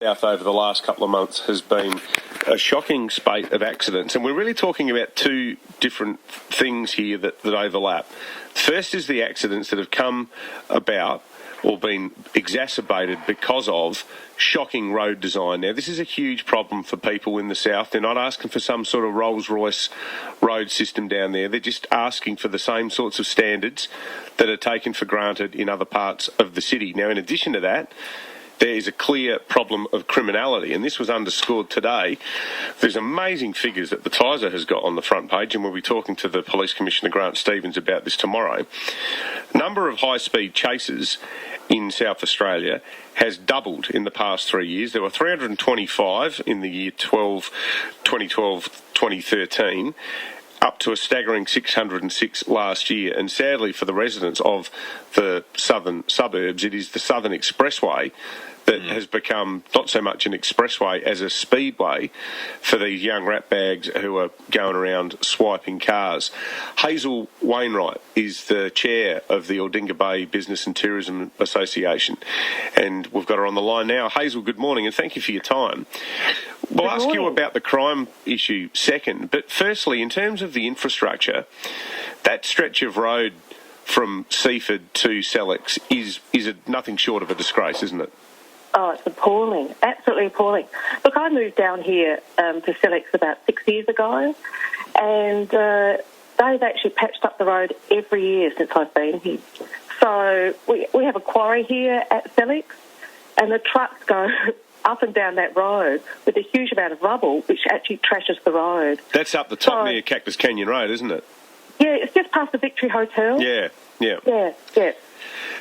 South over the last couple of months has been a shocking spate of accidents, and we're really talking about two different things here that overlap. First is the accidents that have come about or been exacerbated because of shocking road design. Now, this is a huge problem for people in the south. They're not asking for some sort of Rolls-Royce road system down there. They're just asking for the same sorts of standards that are taken for granted in other parts of the city. Now, in addition to that, there is a clear problem of criminality, and this was underscored today. There's amazing figures that the Tiser has got on the front page, and we'll be talking to the Police Commissioner, Grant Stevens, about this tomorrow. Number of high-speed chases in South Australia has doubled in the past 3 years. There were 325 in the year 2012-2013, up to a staggering 606 last year. And sadly for the residents of the southern suburbs, it is the Southern Expressway that has become not so much an expressway as a speedway for these young ratbags who are going around swiping cars. Hazel Wainwright is the chair of the Aldinga Bay Business and Tourism Association, and we've got her on the line now. Hazel, good morning, and thank you for your time. We'll ask you about the crime issue second, but firstly, in terms of the infrastructure, that stretch of road from Seaford to Sellicks is nothing short of a disgrace, isn't it? Oh, it's appalling, absolutely appalling. Look, I moved down here to Sellicks about 6 years ago, and they've actually patched up the road every year since I've been here. So we have a quarry here at Sellicks, and the trucks go up and down that road with a huge amount of rubble, which actually trashes the road. That's up the top near Cactus Canyon Road, isn't it? Yeah, it's just past the Victory Hotel. Yeah.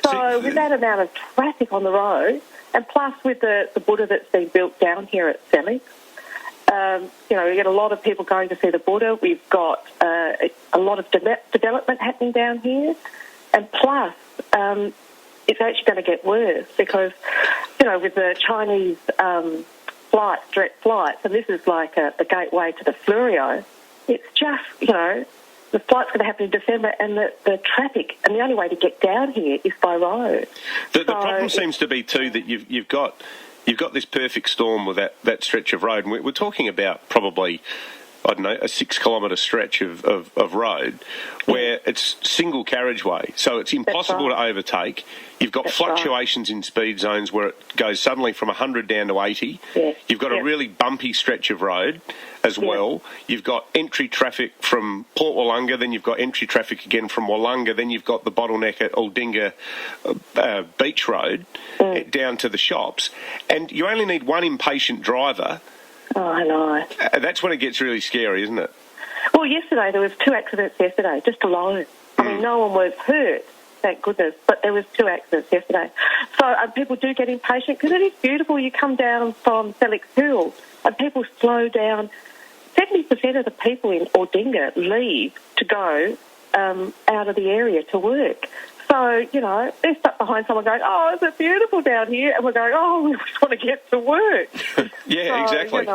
So with that amount of traffic on the road, and plus with the Buddha that's been built down here at Sellicks, we get a lot of people going to see the Buddha. We've got a lot of development happening down here, and plus it's actually going to get worse because, with the Chinese direct flights, and this is like the gateway to the Flurio, it's just, the flight's going to happen in December, and the traffic, and the only way to get down here is by road. The problem seems to be too that you've got this perfect storm with that stretch of road, and we're talking about probably, I don't know, a 6 kilometre stretch of road where it's single carriageway, so it's impossible to overtake. You've got fluctuations in speed zones where it goes suddenly from 100 down to 80. Yeah. You've got a really bumpy stretch of road as well. You've got entry traffic from Port Wollonga, then you've got entry traffic again from Wollonga, then you've got the bottleneck at Aldinga Beach Road down to the shops, and you only need one impatient driver. Oh, I know. That's when it gets really scary, isn't it? Well, yesterday, there was 2 accidents yesterday, just alone. I mean, no one was hurt, thank goodness, but there was 2 accidents yesterday. So people do get impatient because it is beautiful. You come down from Sellicks Hill and people slow down. 70% of the people in Aldinga leave to go out of the area to work. So, they're stuck behind someone going, oh, is it beautiful down here? And we're going, oh, we just want to get to work. Exactly.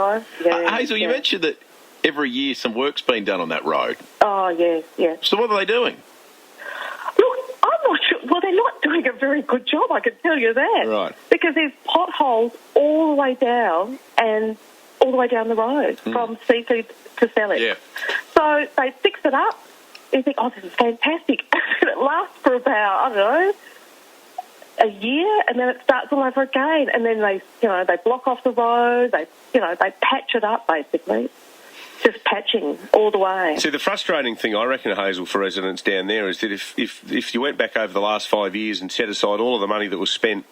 Hazel, you mentioned that every year some work's been done on that road. Oh, yeah. So what are they doing? Look, I'm not sure. Well, they're not doing a very good job, I can tell you that. Right. Because there's potholes all the way down and all the way down the road from Seaford to Sellicks. Yeah. So they fix it up. You think, oh, this is fantastic. And it lasts for about, a year, and then it starts all over again. And then they block off the road. They patch it up, basically. Just patching all the way. See, the frustrating thing, I reckon, Hazel, for residents down there is that if you went back over the last 5 years and set aside all of the money that was spent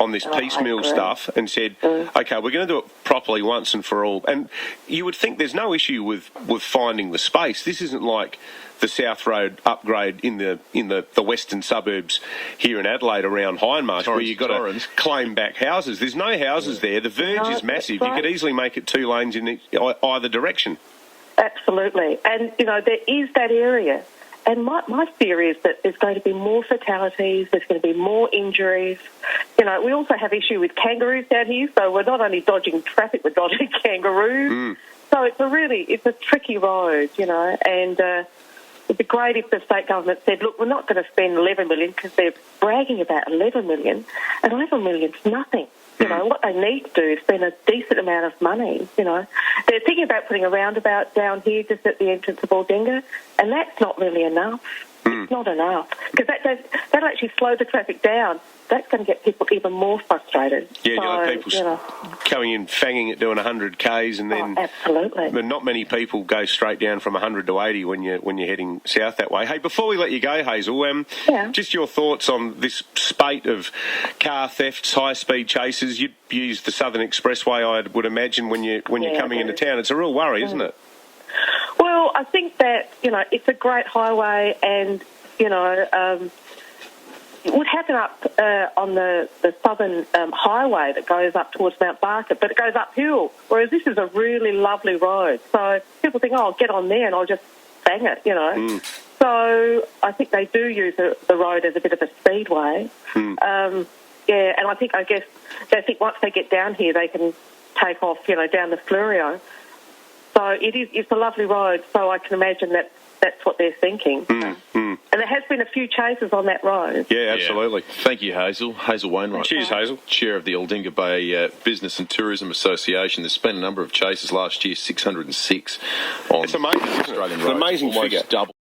on this piecemeal stuff and said, OK, we're going to do it properly once and for all. And you would think there's no issue with finding the space. This isn't like the South Road upgrade in the western suburbs here in Adelaide around Hindmarsh, where you've got to claim back houses. There's no houses there. The verge is massive. You could easily make it 2 lanes in either direction. Absolutely. And, there is that area. And my fear is that there's going to be more fatalities, there's going to be more injuries. We also have issue with kangaroos down here, so we're not only dodging traffic, we're dodging kangaroos. So it's a tricky road, and it'd be great if the state government said, look, we're not going to spend $11 million, because they're bragging about $11 million, and $11 million's nothing. You know, what they need to do is spend a decent amount of money, you know. They're thinking about putting a roundabout down here just at the entrance of Aldinga, and that's not really enough. It's not enough, because that'll actually slow the traffic down. That's going to get people even more frustrated. Yeah, you'll have people coming in, fanging it, doing 100 Ks, and then absolutely. But not many people go straight down from 100 to 80 when you're heading south that way. Hey, before we let you go, Hazel, just your thoughts on this spate of car thefts, high-speed chases. You use the Southern Expressway, I would imagine, when you're coming into town. It's a real worry, isn't it? Well, I think that, you know, it's a great highway, and, you know, it would happen up on the southern highway that goes up towards Mount Barker, but it goes uphill, whereas this is a really lovely road. So people think, oh, I'll get on there and I'll just bang it, you know. So I think they do use the road as a bit of a speedway. And I guess they think once they get down here, they can take off, you know, down the Flurio. So it's a lovely road, so I can imagine that's what they're thinking. And there has been a few chases on that road. Yeah, absolutely. Yeah. Thank you, Hazel. Hazel Wainwright. Cheers, Hazel. Chair of the Aldinga Bay Business and Tourism Association. There's been a number of chases last year, 606 on it's amazing, Australian roads. It's an amazing almost figure. Double